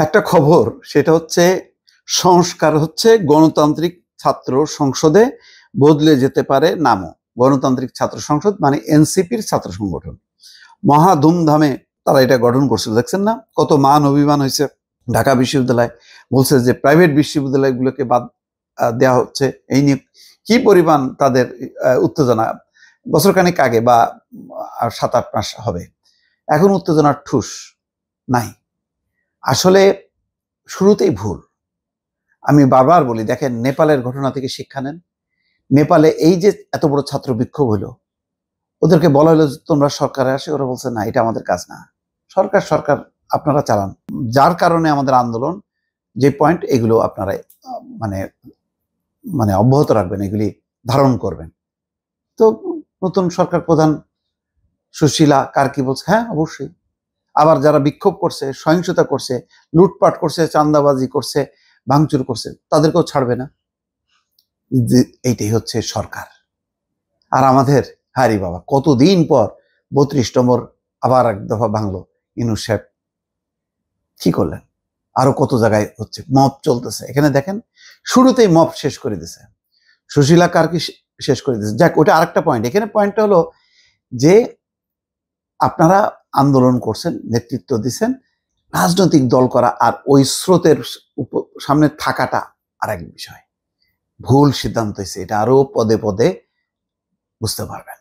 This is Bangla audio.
একটা খবর, সেটা হচ্ছে সংস্কার হচ্ছে গণতান্ত্রিক ছাত্র সংসদে বদলে যেতে পারে নামও। গণতান্ত্রিক ছাত্র সংসদ মানে এনসিপির ছাত্র সংগঠন মহা ধুমধামে তারা এটা গঠন করছিল, দেখছেন না কত মান অভিমান হয়েছে। ঢাকা বিশ্ববিদ্যালয় বলছে যে প্রাইভেট বিশ্ববিদ্যালয়গুলোকে বাদ দেওয়া হচ্ছে, এই নিয়ে কি পরিমাণ তাদের উত্তেজনা। বছরখানেক আগে বা 7-8 মাস হবে, এখন উত্তেজনার ঠুস নাই। আসলে শুরুতেই ভুল। আমি বারবার বলি, দেখেন নেপালের ঘটনা থেকে শিক্ষা নেন। নেপালে এই যে এত বড় ছাত্র বিক্ষোভ হলো, ওদেরকে বলা হলো তোমরা সরকারে আসে, ওরা বলছে না, এটা আমাদের কাজ না, সরকার সরকার আপনারা চালান। যার কারণে আমাদের আন্দোলন, যে পয়েন্ট, এগুলো আপনারা মানে মানে অব্যাহত রাখবেন, এগুলি ধারণ করবেন। তো নতুন সরকার প্রধান সুশীলা কার্কি বলছে হ্যাঁ অবশ্যই। আবার যারা বিক্ষোভ করছে, সহিংসতা করছে, লুটপাট করছে, চাঁদাবাজি করছে, ভাঙচুর করছে, তাদেরকেও ছাড়বে না। এইটাই হচ্ছে সরকার। আর আমাদের হারি বাবা, কতদিন পর 32 নম্বর আবার এক দফা ভাঙলো ইউনূস সাহেব, কি করলেন? আরো কত জায়গায় হচ্ছে, মব চলতেছে। এখানে দেখেন শুরুতেই মব শেষ করে দিছে, সুশীলা কার্কি শেষ করে দিছে। যাক, ওটা আরেকটা পয়েন্ট। এখানে পয়েন্টটা হলো যে আপনারা আন্দোলন করছেন, নেতৃত্ব দিচ্ছেন, রাজনৈতিক দল করা আর ওই স্রোতের সামনে থাকাটা আরেক বিষয়। ভুল সিদ্ধান্ত হয়েছে, এটা আরো পদে পদে বুঝতে পারবেন।